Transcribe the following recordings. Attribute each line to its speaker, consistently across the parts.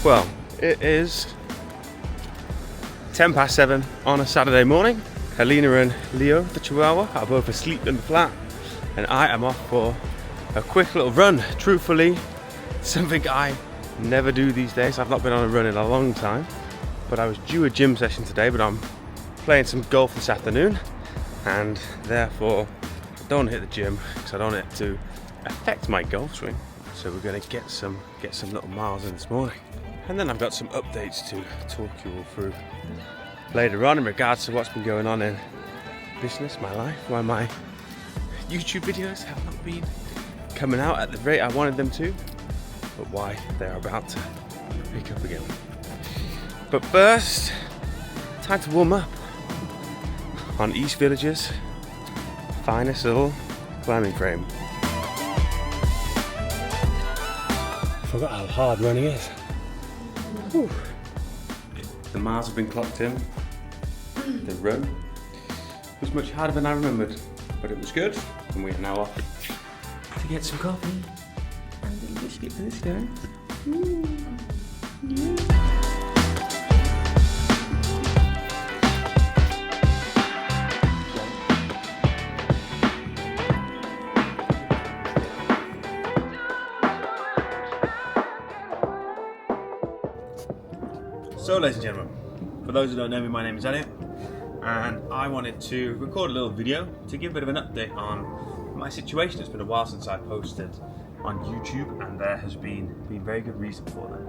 Speaker 1: Well, it is 7:10 on a Saturday morning. Helena and Leo, the Chihuahua, are both asleep in the flat, and I am off for a quick little run. Truthfully, something I never do these days. I've not been on a run in a long time, but I was due a gym session today, but I'm playing some golf this afternoon, and therefore I don't hit the gym because I don't want it to affect my golf swing. So we're going to get some little miles in this morning. And then I've got some updates to talk you all through later on in regards to what's been going on in business, my life, why my YouTube videos have not been coming out at the rate I wanted them to, but why they're about to pick up again. But first, time to warm up on East Village's finest little climbing frame. I forgot how hard running is. Whew. The miles have been clocked in. The run was much harder than I remembered, but it was good. And we are now off to get some coffee and a little biscuit for this guy. So, ladies and gentlemen, for those who don't know me, my name is Elliot, and I wanted to record a little video to give a bit of an update on my situation. It's been a while since I posted on YouTube, and there has been very good reason for that.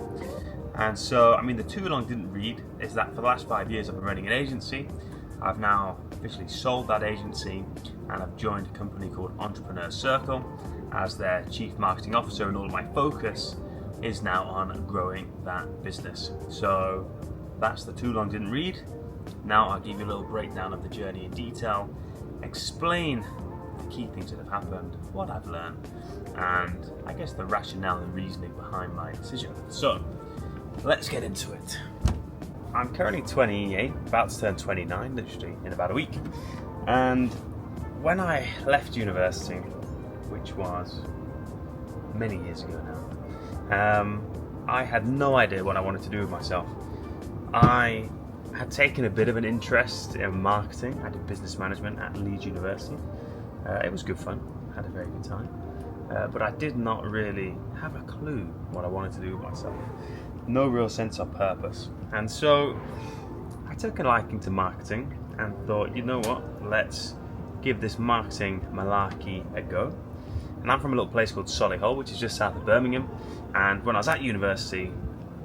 Speaker 1: And so, I mean, the too long didn't read is that for the last 5 years I've been running an agency. I've now officially sold that agency, and I've joined a company called Entrepreneur Circle as their chief marketing officer, and all of my focus is now on growing that business. So that's the too long didn't read. Now I'll give you a little breakdown of the journey in detail, explain the key things that have happened, what I've learned, and I guess the rationale and reasoning behind my decision. So let's get into it. I'm currently 28, about to turn 29 literally in about a week. And when I left university, which was many years ago now, I had no idea what I wanted to do with myself. I had taken a bit of an interest in marketing. I did business management at Leeds University. It was good fun, had a very good time, but I did not really have a clue what I wanted to do with myself. No real sense of purpose. And so I took a liking to marketing and thought, you know what, let's give this marketing malarkey a go. And I'm from a little place called Solihull, which is just south of Birmingham. And when I was at university,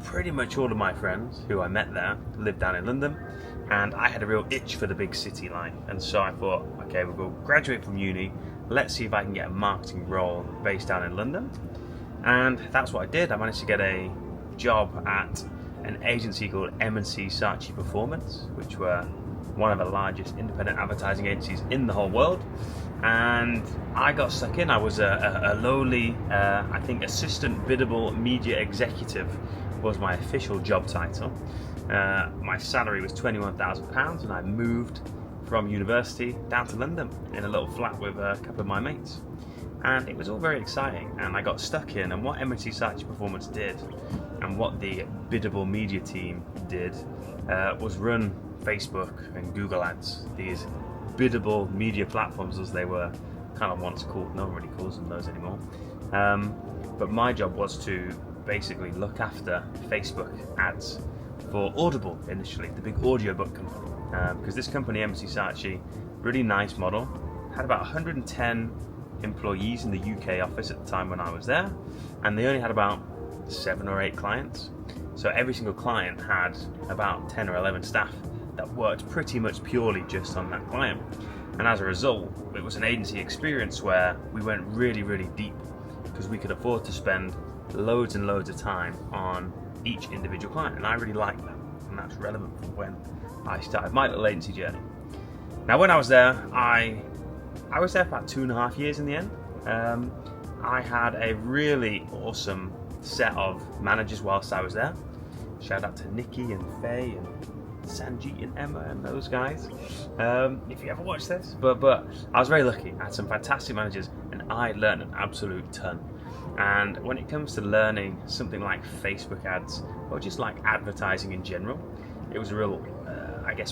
Speaker 1: pretty much all of my friends who I met there lived down in London, and I had a real itch for the big city life. And so I thought, okay, we'll go graduate from uni, let's see if I can get a marketing role based down in London. And that's what I did. I managed to get a job at an agency called M&C Saatchi Performance, which were one of the largest independent advertising agencies in the whole world. And I got stuck in. I was a lowly, I think, assistant biddable media executive was my official job title. My salary was £21,000, and I moved from university down to London in a little flat with a couple of my mates. And it was all very exciting, and I got stuck in. And what M&C Saatchi Performance did, and what the biddable media team did, was run Facebook and Google Ads, these biddable media platforms as they were kind of once called. No one really calls them those anymore. But my job was to basically look after Facebook ads for Audible initially, the big audiobook company. Because this company, M&C Saatchi, really nice model, had about 110 employees in the UK office at the time when I was there, and they only had about 7 or 8 clients. So every single client had about 10 or 11 staff that worked pretty much purely just on that client. And as a result, it was an agency experience where we went really, really deep because we could afford to spend loads and loads of time on each individual client. And I really liked that. And that's relevant for when I started my little agency journey. Now, when I was there, I was there for about 2.5 years in the end. I had a really awesome set of managers whilst I was there. Shout out to Nikki and Faye and Sanjeet and Emma and those guys, if you ever watch this. But I was very lucky. I had some fantastic managers, and I learned an absolute ton. And when it comes to learning something like Facebook ads or just like advertising in general. It was a real,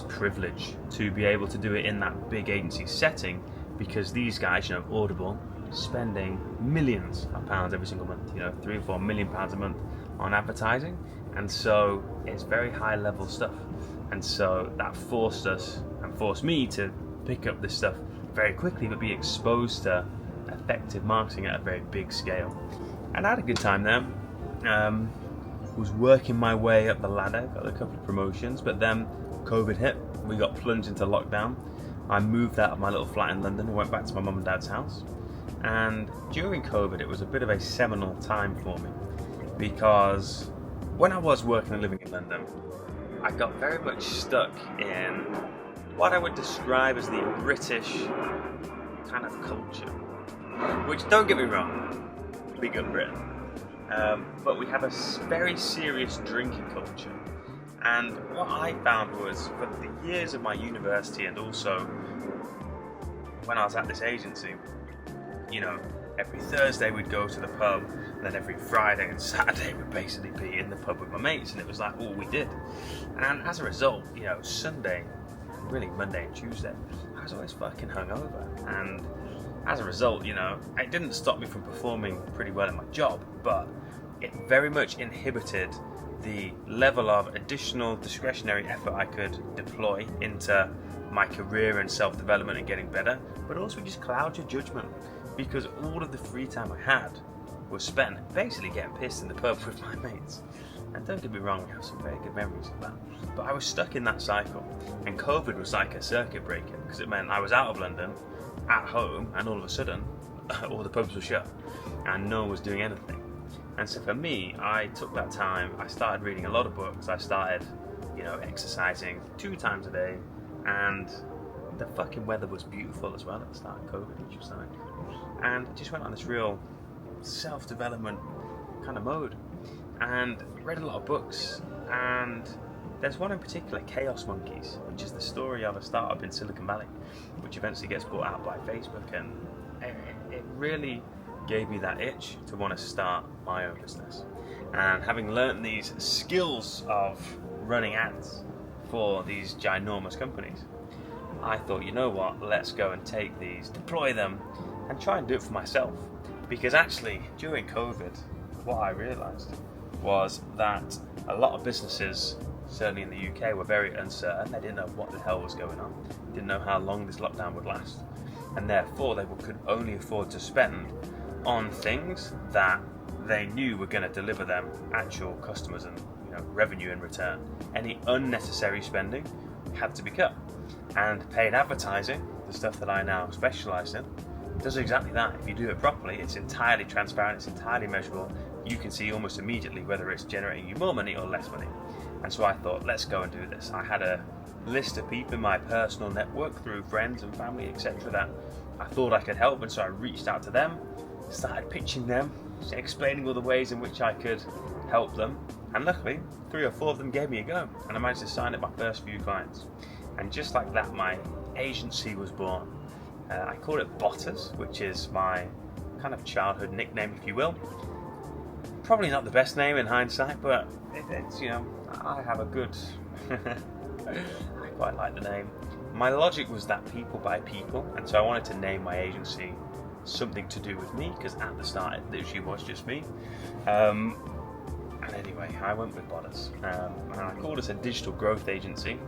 Speaker 1: privilege to be able to do it in that big agency setting, because these guys, Audible, spending millions of pounds every single month, £3 or £4 million a month on advertising, and so it's very high level stuff, and so that forced me to pick up this stuff very quickly, but be exposed to effective marketing at a very big scale. And I had a good time there. Was working my way up the ladder, got a couple of promotions, but then COVID hit, we got plunged into lockdown. I moved out of my little flat in London and went back to my mum and dad's house. And during COVID, it was a bit of a seminal time for me, because when I was working and living in London, I got very much stuck in what I would describe as the British kind of culture, which, don't get me wrong, big up Britain, but we have a very serious drinking culture. And what I found was, for the years of my university and also when I was at this agency, every Thursday we'd go to the pub, and then every Friday and Saturday we'd basically be in the pub with my mates, and it was like all we did. And as a result, Sunday, really Monday and Tuesday, I was always fucking hungover. And as a result, it didn't stop me from performing pretty well in my job, but it very much inhibited the level of additional discretionary effort I could deploy into my career and self-development and getting better, but also just clouds your judgment, because all of the free time I had was spent basically getting pissed in the pub with my mates. And don't get me wrong, we have some very good memories of that, but I was stuck in that cycle, and COVID was like a circuit breaker, because it meant I was out of London, at home, and all of a sudden all the pubs were shut and no one was doing anything. And so for me, I took that time, I started reading a lot of books, I started, exercising 2 times a day, and the fucking weather was beautiful as well at the start of COVID, which was nice. And I just went on this real self-development kind of mode, and read a lot of books. And there's one in particular, Chaos Monkeys, which is the story of a startup in Silicon Valley, which eventually gets bought out by Facebook, and it really gave me that itch to want to start my own business. And having learned these skills of running ads for these ginormous companies, I thought, let's go and take these, deploy them, and try and do it for myself. Because actually, during COVID, what I realised was that a lot of businesses, certainly in the UK, were very uncertain. They didn't know what the hell was going on, didn't know how long this lockdown would last, and therefore they could only afford to spend on things that they knew were going to deliver them actual customers and revenue in return. Any unnecessary spending had to be cut. And paid advertising, the stuff that I now specialise in, does exactly that. If you do it properly, it's entirely transparent, it's entirely measurable. You can see almost immediately whether it's generating you more money or less money. And so I thought, let's go and do this. I had a list of people in my personal network, through friends and family, etc., that I thought I could help, and so I reached out to them, started pitching them, explaining all the ways in which I could help them, and luckily 3 or 4 of them gave me a go, and I managed to sign up my first few clients. And just like that, my agency was born. I call it Botters, which is my kind of childhood nickname, if you will. Probably not the best name in hindsight, but it's, I have a good I quite like the name. My logic was that people buy people, and so I wanted to name my agency something to do with me, because at the start it literally was just me. And anyway, I went with Botters, and I called us a digital growth agency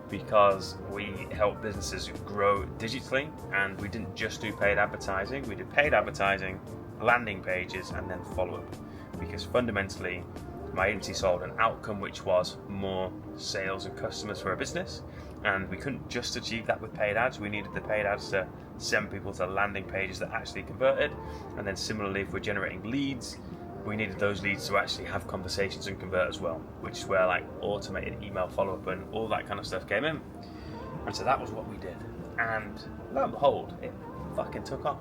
Speaker 1: because we help businesses grow digitally, and we didn't just do paid advertising. We did paid advertising, landing pages, and then follow-up, because fundamentally my agency solved an outcome, which was more sales and customers for a business, and we couldn't just achieve that with paid ads. We needed the paid ads to send people to landing pages that actually converted, and then similarly, if we're generating leads, we needed those leads to actually have conversations and convert as well, which is where like automated email follow-up and all that kind of stuff came in. And so that was what we did, and lo and behold, it fucking took off.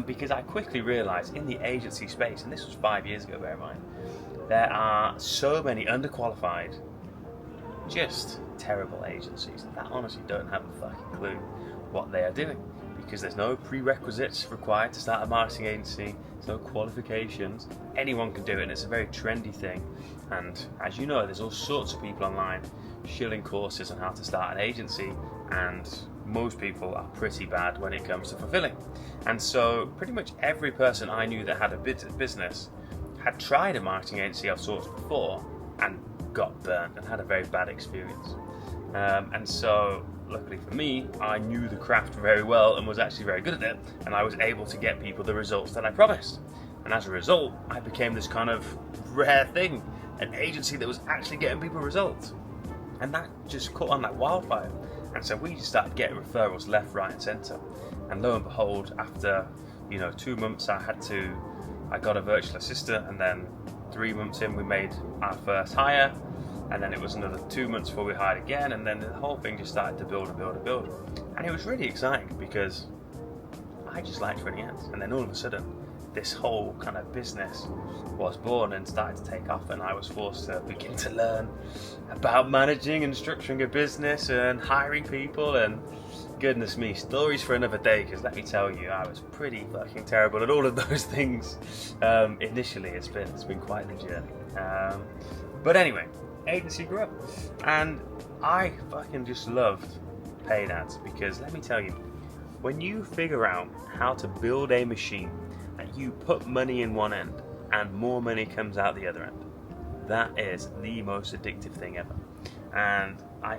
Speaker 1: Because I quickly realised in the agency space, and this was 5 years ago, bear in mind, there are so many underqualified, just terrible agencies that honestly don't have a fucking clue what they are doing, because there's no prerequisites required to start a marketing agency, there's no qualifications, anyone can do it, and it's a very trendy thing. And as you know, there's all sorts of people online shilling courses on how to start an agency, and most people are pretty bad when it comes to fulfilling. And so pretty much every person I knew that had a business had tried a marketing agency of sorts before and got burnt and had a very bad experience. And so luckily for me, I knew the craft very well and was actually very good at it, and I was able to get people the results that I promised. And as a result, I became this kind of rare thing, an agency that was actually getting people results. And that just caught on like wildfire. And so we started getting referrals left, right and centre. And lo and behold, after 2 months I got a virtual assistant, and then 3 months in we made our first hire, and then it was another 2 months before we hired again, and then the whole thing just started to build and build and build. And it was really exciting because I just liked running ads, and then all of a sudden this whole kind of business was born and started to take off, and I was forced to begin to learn about managing and structuring a business and hiring people, and goodness me, stories for another day, because let me tell you, I was pretty fucking terrible at all of those things. Initially, it's been quite the journey. But anyway, agency grew up, and I fucking just loved paid ads, because let me tell you, when you figure out how to build a machine and you put money in one end and more money comes out the other end, that is the most addictive thing ever. And I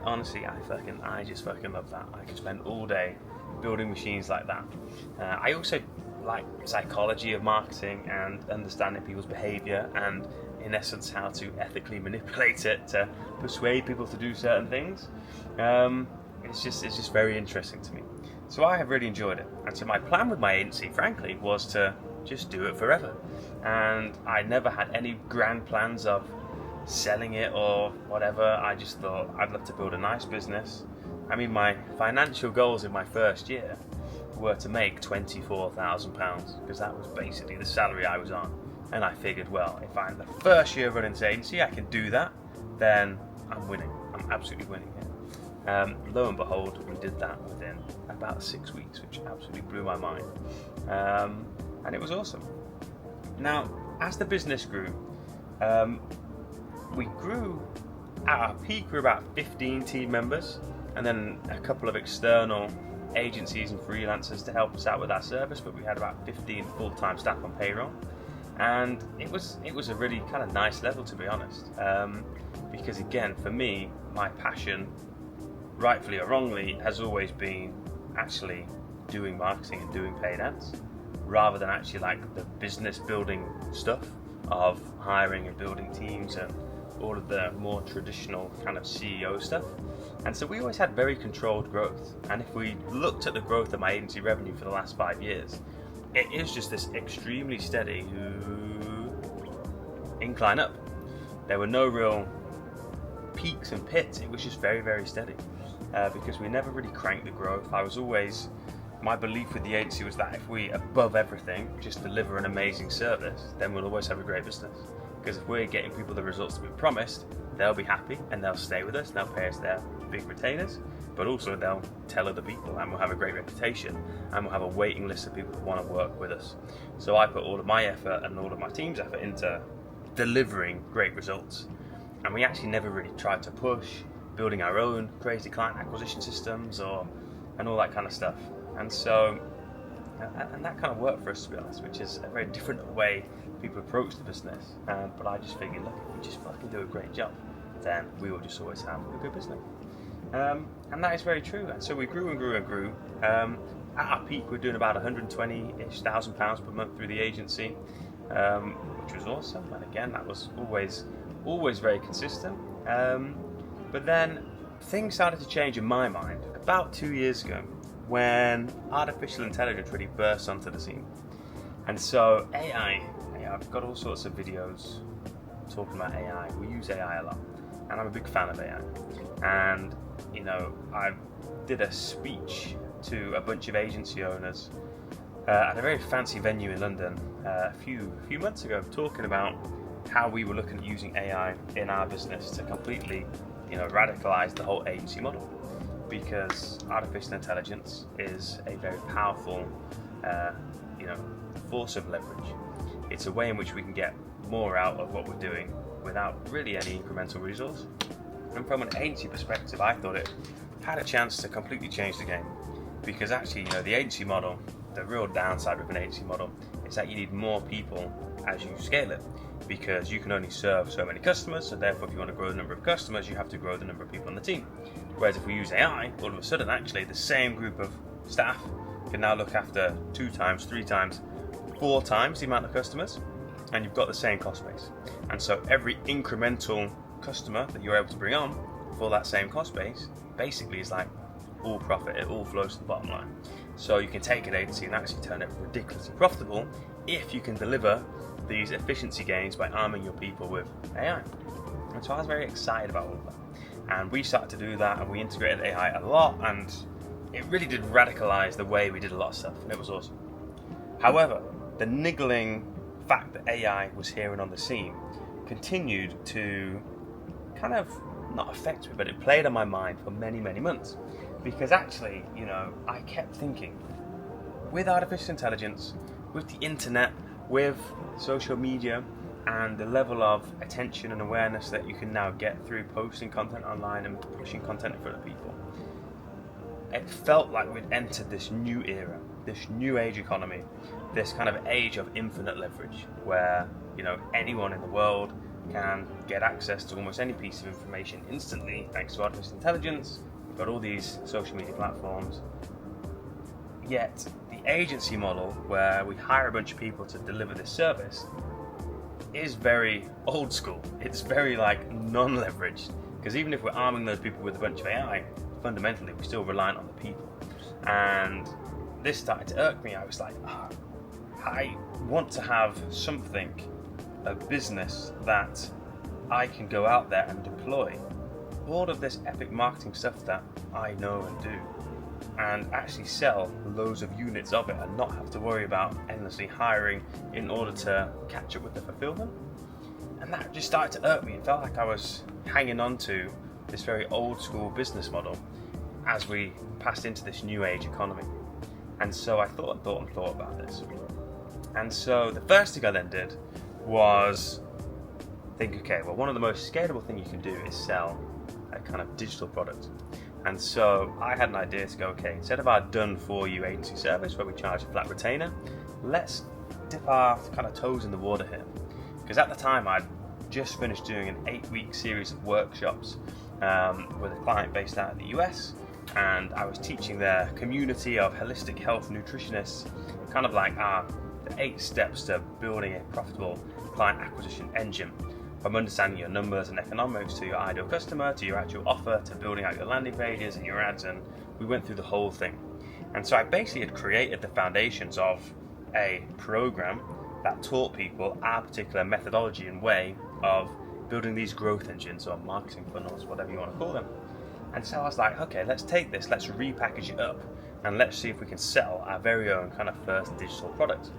Speaker 1: just fucking love that. I could spend all day building machines like that. I also like psychology of marketing and understanding people's behavior, and in essence how to ethically manipulate it to persuade people to do certain things. It's just very interesting to me. So I have really enjoyed it. And so my plan with my agency, frankly, was to just do it forever. And I never had any grand plans of selling it or whatever. I just thought I'd love to build a nice business. I mean, my financial goals in my first year were to make £24,000, because that was basically the salary I was on. And I figured, well, if I'm the first year running this agency, I can do that, then I'm winning. I'm absolutely winning here. Lo and behold, we did that within about 6 weeks, which absolutely blew my mind. And it was awesome. Now, as the business grew, we grew, at our peak, we were about 15 team members, and then a couple of external agencies and freelancers to help us out with our service, but we had about 15 full-time staff on payroll. And it was a really kind of nice level, to be honest, because again, for me, my passion, rightfully or wrongly, has always been actually doing marketing and doing paid ads, rather than actually like the business building stuff of hiring and building teams and all of the more traditional kind of CEO stuff. And so we always had very controlled growth. And if we looked at the growth of my agency revenue for the last 5 years, it is just this extremely steady incline up. There were no real peaks and pits. It was just very, very steady, because we never really cranked the growth. My belief with the agency was that if we, above everything, just deliver an amazing service, then we'll always have a great business. Because if we're getting people the results that we promised, they'll be happy and they'll stay with us, and they'll pay us their big retainers, but also they'll tell other people, and we'll have a great reputation, and we'll have a waiting list of people that want to work with us. So I put all of my effort and all of my team's effort into delivering great results. And we actually never really tried to push building our own crazy client acquisition systems and all that kind of stuff. And so, and that kind of worked for us, to be honest, which is a very different way people approach the business. But I just figured, look, if we just fucking do a great job, then we will just always have a good business. And that is very true. And so we grew and grew and grew. At our peak, we're doing about £120,000 per month through the agency, which was awesome. And again, that was always very consistent. But then things started to change in my mind about 2 years ago, when artificial intelligence really burst onto the scene. And so AI, I've got all sorts of videos talking about AI. We use AI a lot, and I'm a big fan of AI. And I did a speech to a bunch of agency owners at a very fancy venue in London a few months ago, talking about how we were looking at using AI in our business to completely radicalize the whole agency model. because artificial intelligence is a very powerful force of leverage. It's a way in which we can get more out of what we're doing without really any incremental resource. And from an agency perspective, I thought it had a chance to completely change the game, because actually, the agency model, the real downside with an agency model is that you need more people as you scale it, because you can only serve so many customers, so therefore if you want to grow the number of customers, you have to grow the number of people on the team. Whereas if we use AI, all of a sudden actually the same group of staff can now look after 2 times, 3 times, 4 times the amount of customers, and you've got the same cost base. And so every incremental customer that you're able to bring on for that same cost base basically is like all profit, it all flows to the bottom line. So you can take an agency and actually turn it ridiculously profitable if you can deliver these efficiency gains by arming your people with AI. And so I was very excited about all of that. And we started to do that, and we integrated AI a lot, and it really did radicalize the way we did a lot of stuff, and it was awesome. However, the niggling fact that AI was here and on the scene continued to kind of not affect me, but it played on my mind for many, many months. Because actually, I kept thinking, with artificial intelligence, with the internet, with social media, and the level of attention and awareness that you can now get through posting content online and pushing content in front of people, it felt like we'd entered this new era, this new age economy, this kind of age of infinite leverage, where anyone in the world can get access to almost any piece of information instantly thanks to artificial intelligence. We've got all these social media platforms. Yet the agency model, where we hire a bunch of people to deliver this service, is very old school. It's very non-leveraged, because even if we're arming those people with a bunch of AI, fundamentally we're still reliant on the people. And this started to irk me. I was like, I want to have something, a business that I can go out there and deploy all of this epic marketing stuff that I know and do, and actually sell loads of units of it and not have to worry about endlessly hiring in order to catch up with the fulfillment. And that just started to irk me. It felt like I was hanging on to this very old school business model as we passed into this new age economy. And so I thought about this. And so the first thing I then did was think, okay, well, one of the most scalable things you can do is sell a kind of digital product. And so I had an idea to go, okay, instead of our done for you agency service where we charge a flat retainer, let's dip our kind of toes in the water here. Because at the time I'd just finished doing an 8-week series of workshops with a client based out of the US, and I was teaching their community of holistic health nutritionists kind of like the 8 steps to building a profitable client acquisition engine, from understanding your numbers and economics to your ideal customer to your actual offer to building out your landing pages and your ads, and we went through the whole thing. And so I basically had created the foundations of a program that taught people our particular methodology and way of building these growth engines or marketing funnels, whatever you want to call them. And so I was like, okay, let's take this, let's repackage it up, and let's see if we can sell our very own kind of first digital product.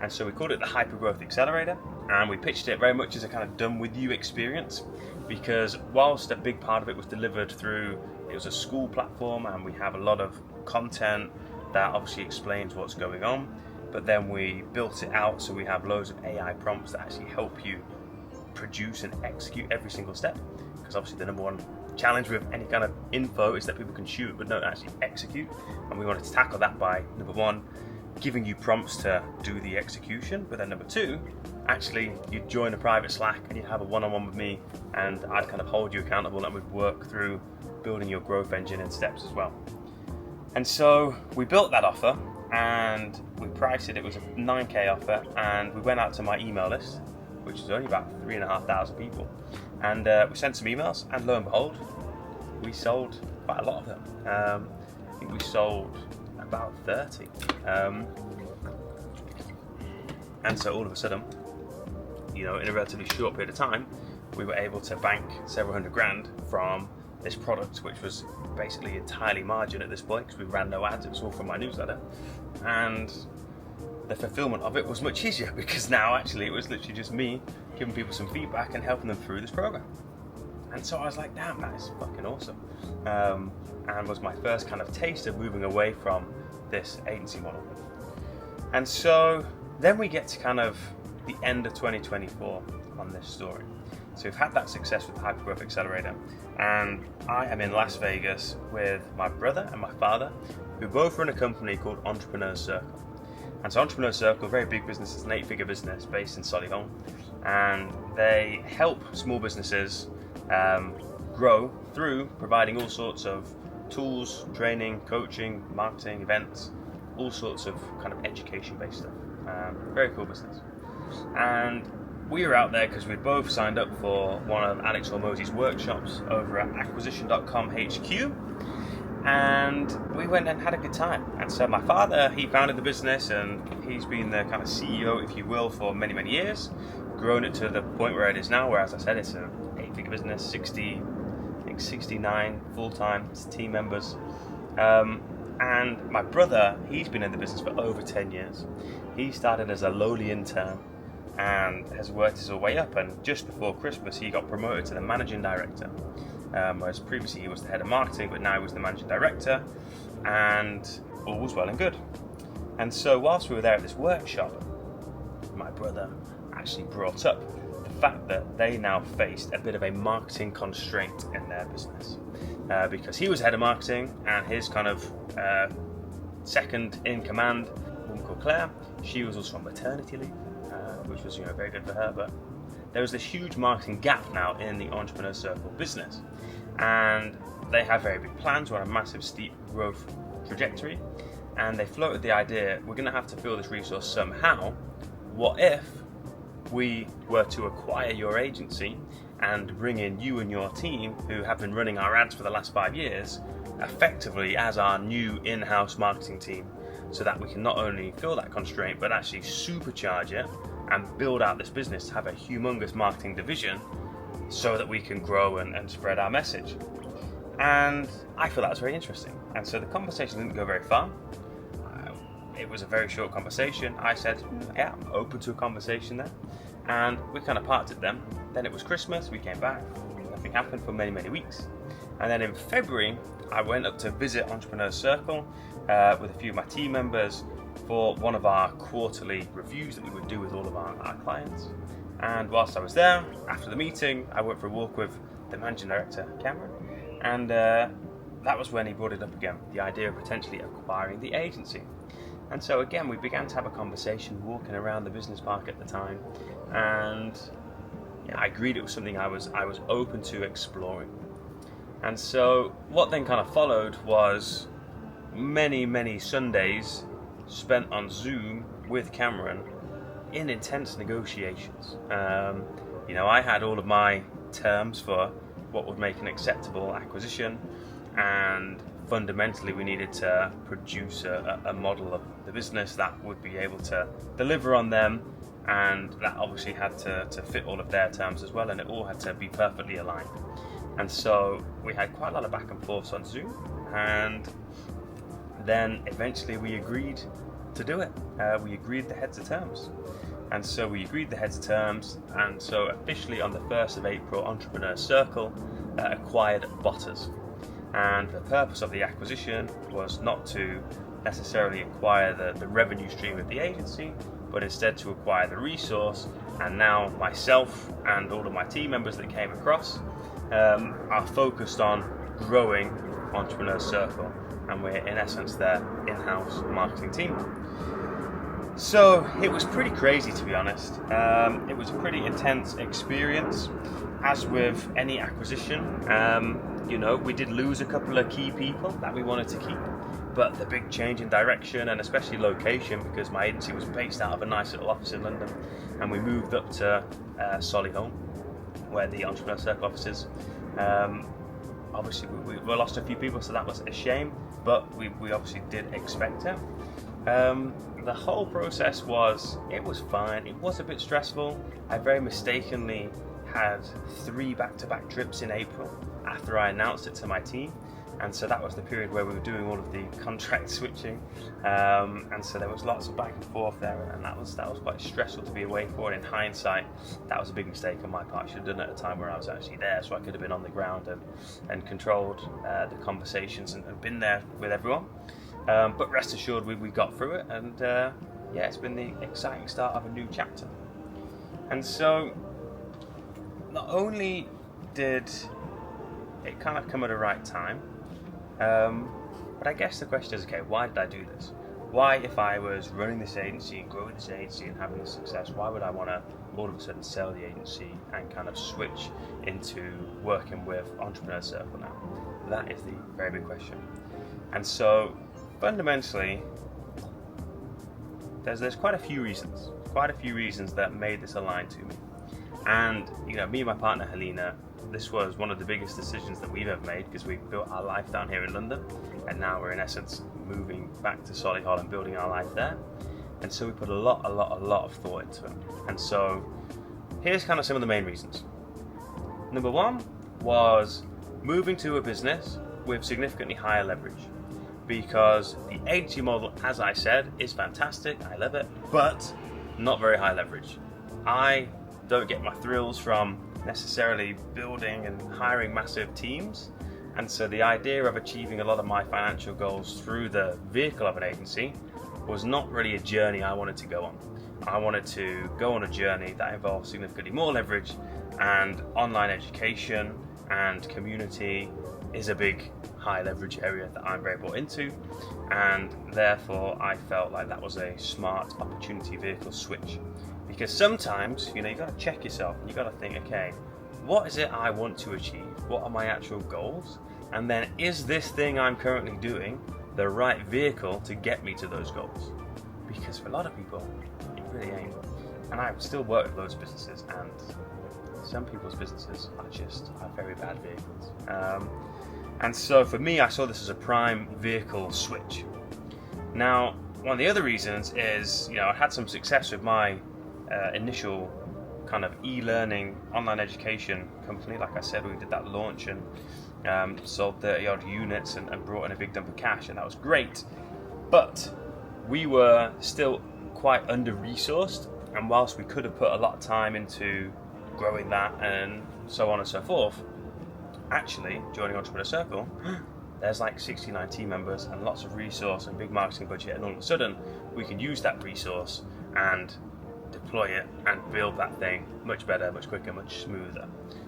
Speaker 1: And so we called it the Hypergrowth Accelerator, and we pitched it very much as a kind of done with you experience, because whilst a big part of it was delivered through, it was a school platform, and we have a lot of content that obviously explains what's going on, but then we built it out so we have loads of AI prompts that actually help you produce and execute every single step, because obviously the number one challenge with any kind of info is that people can shoot but don't actually execute, and we wanted to tackle that by, number one, giving you prompts to do the execution, but then number two, actually you'd join a private Slack and you'd have a one-on-one with me, and I'd kind of hold you accountable, and we'd work through building your growth engine in steps as well. And so we built that offer and we priced it. It was a 9k offer, and we went out to my email list, which is only about 3,500 people, and we sent some emails, and lo and behold, we sold quite a lot of them. I think we sold about 30, and so all of a sudden, in a relatively short period of time, we were able to bank several hundred grand from this product, which was basically entirely margin at this point because we ran no ads. It was all from my newsletter, and the fulfillment of it was much easier because now actually it was literally just me giving people some feedback and helping them through this program. And so I was like, damn, that is fucking awesome. And was my first kind of taste of moving away from this agency model. And so then we get to kind of the end of 2024 on this story. So we've had that success with Hypergrowth Accelerator, and I am in Las Vegas with my brother and my father, who both run a company called Entrepreneur Circle. And so Entrepreneur Circle, very big business, it's an 8-figure business based in Solihull, and they help small businesses grow through providing all sorts of tools, training, coaching, marketing, events, all sorts of kind of education-based stuff. Very cool business. And we were out there because we'd both signed up for one of Alex Hormozi's workshops over at acquisition.com HQ, and we went and had a good time. And so my father, he founded the business, and he's been the kind of CEO, if you will, for many, many years, grown it to the point where it is now, where, as I said, it's an 8-figure business, 69 full-time team members. And my brother, he's been in the business for over 10 years. He started as a lowly intern and has worked his way up, and just before Christmas he got promoted to the managing director, whereas previously he was the head of marketing, but now he was the managing director, and all was well and good. And so whilst we were there at this workshop, my brother actually brought up the fact that they now faced a bit of a marketing constraint in their business, because he was head of marketing, and his kind of second in command, a woman called Claire, she was also on maternity leave, which was very good for her, but there was this huge marketing gap now in the Entrepreneur Circle business, and they have very big plans. We're on a massive steep growth trajectory, and they floated the idea, we're going to have to fill this resource somehow. What if we were to acquire your agency and bring in you and your team, who have been running our ads for the last 5 years, effectively as our new in-house marketing team, so that we can not only fill that constraint but actually supercharge it and build out this business to have a humongous marketing division so that we can grow and spread our message. And I thought that was very interesting. And so the conversation didn't go very far. It was a very short conversation. I said, yeah, I'm open to a conversation there. And we kind of parked it then. Then it was Christmas, we came back, nothing happened for many, many weeks. And then in February, I went up to visit Entrepreneur Circle with a few of my team members for one of our quarterly reviews that we would do with all of our clients. And whilst I was there, after the meeting, I went for a walk with the managing director, Cameron, and that was when he brought it up again, the idea of potentially acquiring the agency. And so again, we began to have a conversation walking around the business park at the time, and I agreed it was something I was open to exploring. And so what then kind of followed was many, many Sundays spent on Zoom with Cameron in intense negotiations. I had all of my terms for what would make an acceptable acquisition, and fundamentally we needed to produce a model of the business that would be able to deliver on them, and that obviously had to fit all of their terms as well, and it all had to be perfectly aligned. And so we had quite a lot of back and forth on Zoom, and then eventually we agreed to do it. We agreed the heads of terms. And so we agreed the heads of terms, and so officially on the 1st of April, Entrepreneur Circle acquired Botters. And the purpose of the acquisition was not to necessarily acquire the revenue stream of the agency, but instead to acquire the resource. And now myself and all of my team members that came across are focused on growing Entrepreneur Circle, and we're in essence their in-house marketing team. So it was pretty crazy, to be honest. It was a pretty intense experience. As with any acquisition, we did lose a couple of key people that we wanted to keep, but the big change in direction, and especially location, because my agency was based out of a nice little office in London, and we moved up to Solihull, where the Entrepreneur Circle office is. Obviously we lost a few people, so that was a shame, but we obviously did expect it. The whole process was fine. It was a bit stressful. I very mistakenly had 3 back-to-back trips in April after I announced it to my team, And so that was the period where we were doing all of the contract switching, and so there was lots of back and forth there, and that was quite stressful to be away for. And in hindsight, that was a big mistake on my part. I should have done it at a time where I was actually there, so I could have been on the ground and controlled the conversations and been there with everyone. But rest assured, we got through it, and it's been the exciting start of a new chapter. And so, not only did it kind of come at the right time, but I guess the question is, okay, why did I do this? Why, if I was running this agency and growing this agency and having this success, why would I want to all of a sudden sell the agency and kind of switch into working with Entrepreneur Circle now? That is the very big question. And so, fundamentally, there's quite a few reasons that made this align to me. And me and my partner Helena, this was one of the biggest decisions that we've ever made, because we built our life down here in London, and now we're in essence moving back to Solihull and building our life there. And so we put a lot of thought into it. And so here's kind of some of the main reasons. Number one was moving to a business with significantly higher leverage, because the agency model, as I said, is fantastic. I love it, but not very high leverage. I don't get my thrills from necessarily building and hiring massive teams, and so the idea of achieving a lot of my financial goals through the vehicle of an agency was not really a journey I wanted to go on. I wanted to go on a journey that involved significantly more leverage, and online education and community is a big high leverage area that I'm very bought into, and therefore I felt like that was a smart opportunity vehicle switch. Because sometimes, you got to check yourself, and you got to think, okay, what is it I want to achieve? What are my actual goals? And then, is this thing I'm currently doing the right vehicle to get me to those goals? Because for a lot of people, it really ain't. And I still work with loads of businesses, and some people's businesses are very bad vehicles. And so for me, I saw this as a prime vehicle switch. Now, one of the other reasons is, I had some success with my initial kind of e-learning online education company. Like I said, we did that launch and sold 30 odd units and brought in a big dump of cash, and that was great. But we were still quite under-resourced, and whilst we could have put a lot of time into growing that and so on and so forth, actually joining Entrepreneur Circle, there's like 69 team members and lots of resource and big marketing budget, and all of a sudden we can use that resource and deploy it and build that thing much better, much quicker, much smoother.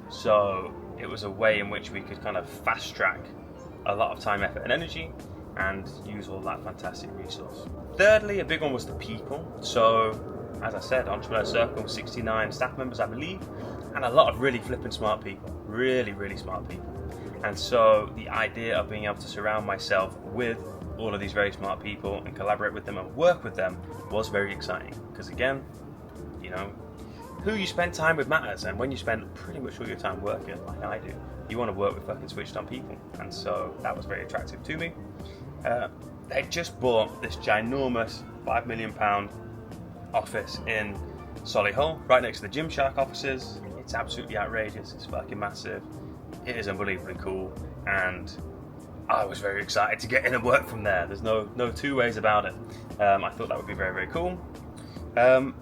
Speaker 1: So it was a way in which we could kind of fast track a lot of time, effort and energy and use all that fantastic resource. Thirdly, a big one was the people. So as I said, Entrepreneur Circle, 69 staff members I believe, and a lot of really flipping smart people, really smart people. And so the idea of being able to surround myself with all of these very smart people and collaborate with them and work with them was very exciting, because again, who you spend time with matters, and when you spend pretty much all your time working, like I do, you want to work with fucking switched on people, and so that was very attractive to me. They just bought this ginormous £5 million office in Solihull, right next to the Gymshark offices. It's absolutely outrageous, it's fucking massive, it is unbelievably cool, and I was very excited to get in and work from there. There's no two ways about it. I thought that would be very cool.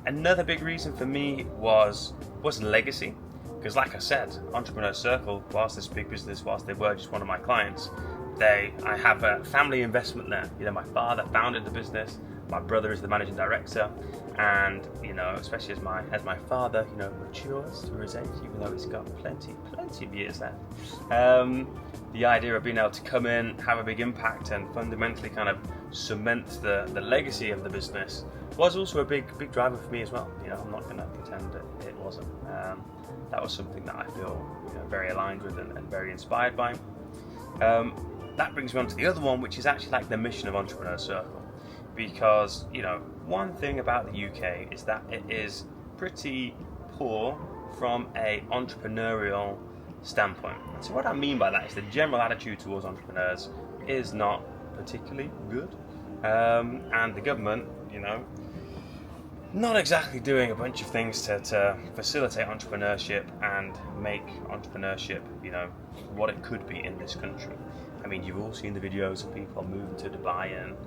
Speaker 1: Another big reason for me was legacy, because like I said, Entrepreneur Circle, whilst this big business, whilst they were just one of my clients, I have a family investment there. My father founded the business, my brother is the managing director, and especially as my father matures to his age, even though he's got plenty of years left, the idea of being able to come in, have a big impact, and fundamentally kind of cement the legacy of the business was also a big driver for me as well. I'm not going to pretend that it wasn't. That was something that I feel very aligned with and very inspired by. That brings me on to the other one, which is actually like the mission of Entrepreneur Circle, because one thing about the UK is that it is pretty poor from a entrepreneurial standpoint. And so what I mean by that is the general attitude towards entrepreneurs is not particularly good, and the government, not exactly doing a bunch of things to facilitate entrepreneurship and make entrepreneurship, what it could be in this country. I mean, you've all seen the videos of people moving to Dubai and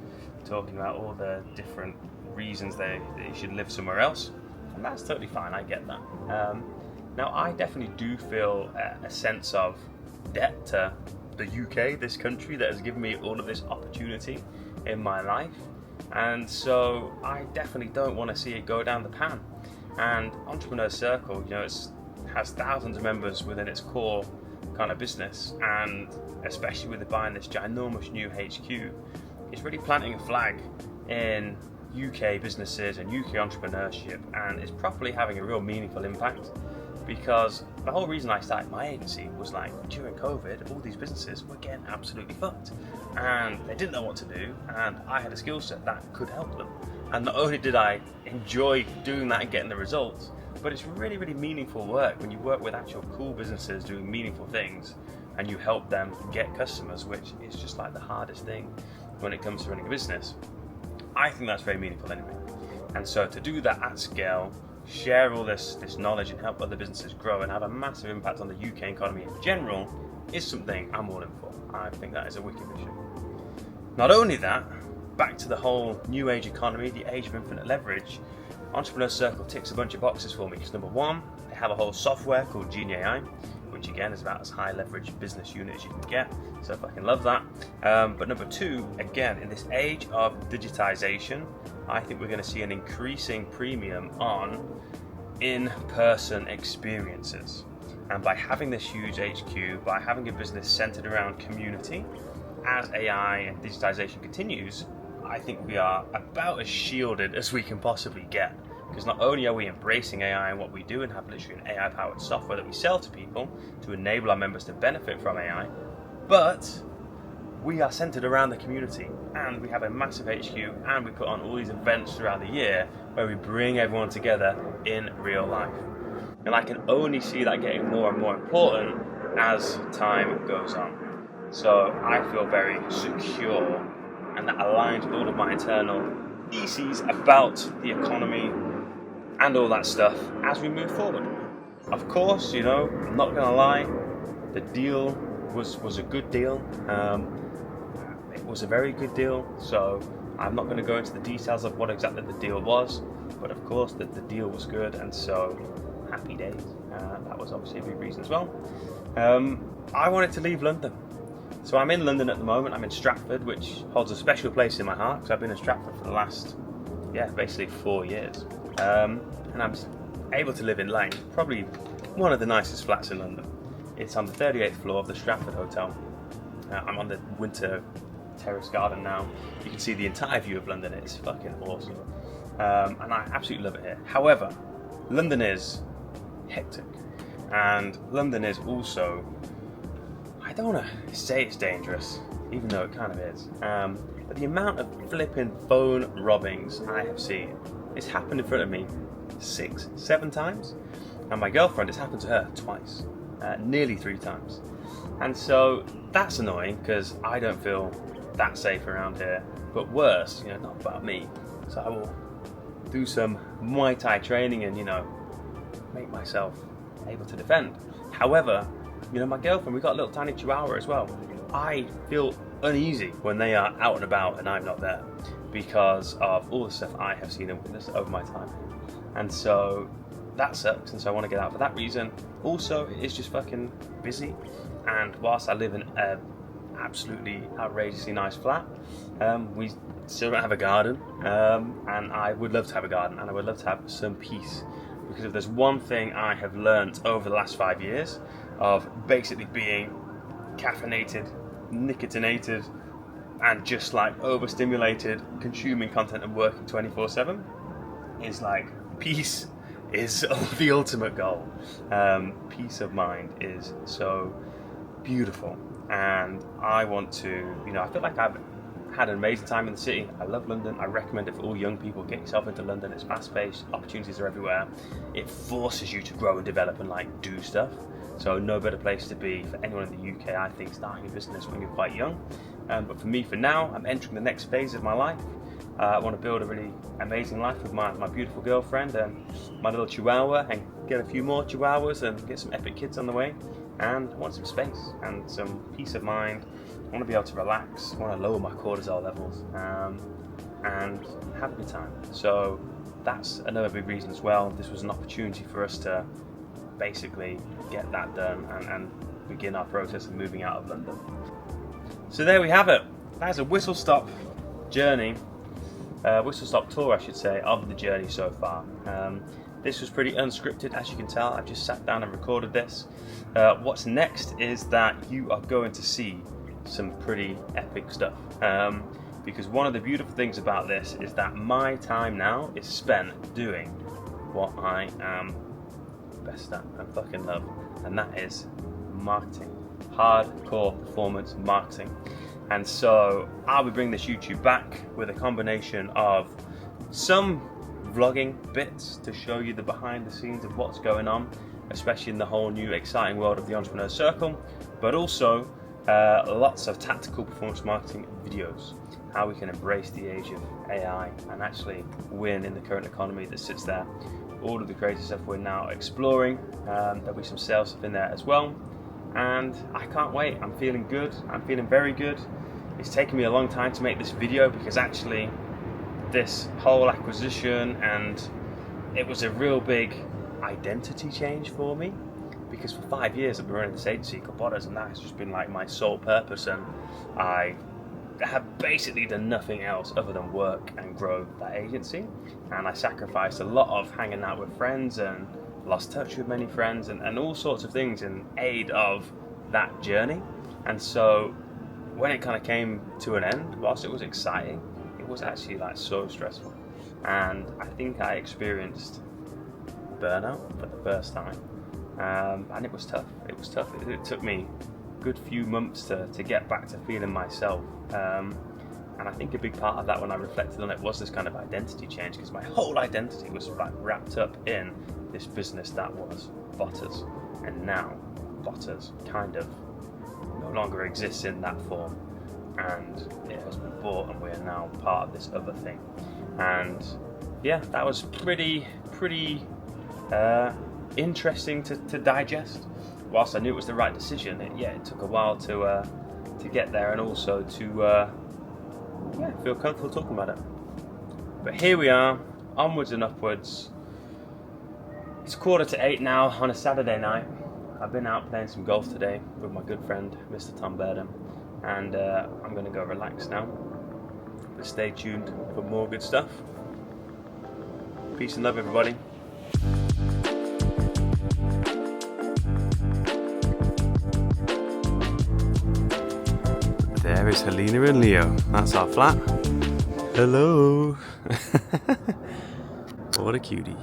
Speaker 1: talking about all the different reasons they should live somewhere else, and that's totally fine. I get that. Now, I definitely do feel a sense of debt to the UK, this country that has given me all of this opportunity in my life, and so I definitely don't want to see it go down the pan. And Entrepreneur Circle, you know, it has thousands of members within its core kind of business, and especially with it buying this ginormous new HQ, it's really planting a flag in UK businesses and UK entrepreneurship, and it's properly having a real meaningful impact. Because the whole reason I started my agency was like, during COVID, all these businesses were getting absolutely fucked, and they didn't know what to do, and I had a skill set that could help them. And not only did I enjoy doing that and getting the results, but it's really, really meaningful work when you work with actual cool businesses doing meaningful things and you help them get customers, which is just like the hardest thing when it comes to running a business. I think that's very meaningful anyway. And so to do that at scale, share all this knowledge and help other businesses grow and have a massive impact on the UK economy in general is something I'm all in for. I think that is a wicked vision. Not only that, back to the whole new age economy, the age of infinite leverage, Entrepreneur Circle ticks a bunch of boxes for me because number one, they have a whole software called Genie AI, which again is about as high leverage business unit as you can get, so I fucking love that. But number two, again, in this age of digitization, I think we're going to see an increasing premium on in-person experiences. And by having this huge HQ, by having a business centered around community, as AI and digitization continues, I think we are about as shielded as we can possibly get. Because not only are we embracing AI and what we do and have literally an AI-powered software that we sell to people to enable our members to benefit from AI, but we are centered around the community, and we have a massive HQ, and we put on all these events throughout the year where we bring everyone together in real life. And I can only see that getting more and more important as time goes on. So I feel very secure, and that aligns with all of my internal theses about the economy and all that stuff as we move forward. Of course, you know, I'm not gonna lie, the deal was a good deal. It was a very good deal, so I'm not going to go into the details of what exactly the deal was, but of course the deal was good, and so happy days. That was obviously a big reason as well. I wanted to leave London, so I'm in London at the moment. I'm in Stratford, which holds a special place in my heart because I've been in Stratford for the last, basically 4 years, and I'm able to live in like probably one of the nicest flats in London. It's on the 38th floor of the Stratford Hotel. I'm on the winter terrace garden now. You can see the entire view of London. It's fucking awesome, and I absolutely love it here. However, London is hectic, and London is also, I don't want to say it's dangerous, even though it kind of is, but the amount of flipping phone robbings I have seen, it's happened in front of me 6-7 times, and my girlfriend, it's happened to her twice, nearly 3 times. And so that's annoying because I don't feel that safe around here. But worse, you know, not about me. So I will do some Muay Thai training and, you know, make myself able to defend. However, you know, my girlfriend, we've got a little tiny chihuahua as well. I feel uneasy when they are out and about and I'm not there because of all the stuff I have seen and witnessed over my time. And so that sucks, and so I want to get out for that reason. Also, it's just fucking busy, and whilst I live in an absolutely outrageously nice flat, we still don't have a garden, and I would love to have a garden, and I would love to have some peace, because if there's one thing I have learnt over the last 5 years of basically being caffeinated, nicotinated, and just like overstimulated, consuming content and working 24/7, is like peace is the ultimate goal. Peace of mind is so beautiful, and I want to, you know, I feel like I've had an amazing time in the city. I love London. I recommend it for all young people. Get yourself into London. It's fast-paced. Opportunities are everywhere. It forces you to grow and develop and like do stuff. So no better place to be for anyone in the UK, I think, starting a business when you're quite young. But for me, for now, I'm entering the next phase of my life. I want to build a really amazing life with my beautiful girlfriend and my little chihuahua, and get a few more chihuahuas and get some epic kids on the way. and I want some space and some peace of mind. I want to be able to relax, I want to lower my cortisol levels, and have a good time. So that's another big reason as well. This was an opportunity for us to basically get that done and begin our process of moving out of London. So there we have it. That's a whistle-stop journey, whistle-stop tour I should say, of the journey so far. This was pretty unscripted, as you can tell. I've just sat down and recorded this. What's next is that you are going to see some pretty epic stuff. Because one of the beautiful things about this is that my time now is spent doing what I am best at and fucking love, and that is marketing, hardcore performance marketing. And so I'll be bringing this YouTube back with a combination of some vlogging bits to show you the behind the scenes of what's going on, especially in the whole new exciting world of the Entrepreneur Circle, but also lots of tactical performance marketing videos, how we can embrace the age of AI and actually win in the current economy that sits there. All of the crazy stuff we're now exploring. There'll be some sales stuff in there as well, and I can't wait. I'm feeling good. I'm feeling very good. It's taken me a long time to make this video because actually this whole acquisition, and it was a real big identity change for me, because for 5 years I've been running this agency called Botters, and that has just been like my sole purpose, and I have basically done nothing else other than work and grow that agency. And I sacrificed a lot of hanging out with friends and lost touch with many friends and all sorts of things in aid of that journey. And so when it kind of came to an end, whilst it was exciting, it was actually like so stressful. And I think I experienced burnout for the first time. And it was tough. It was tough. It took me a good few months to get back to feeling myself. And I think a big part of that, when I reflected on it, was this kind of identity change, because my whole identity was like wrapped up in this business that was Botters. And now Botters kind of no longer exists in that form, and it has been bought, and we are now part of this other thing. And yeah, that was pretty interesting to digest. Whilst I knew it was the right decision, it took a while to get there, and also to feel comfortable talking about it. But here we are, onwards and upwards. It's 7:45 now on a Saturday night. I've been out playing some golf today with my good friend Mr. Tom Burdham, and I'm going to go relax now. But stay tuned for more good stuff. Peace and love, everybody. There is Helena and Leo. That's our flat. Hello. What a cutie.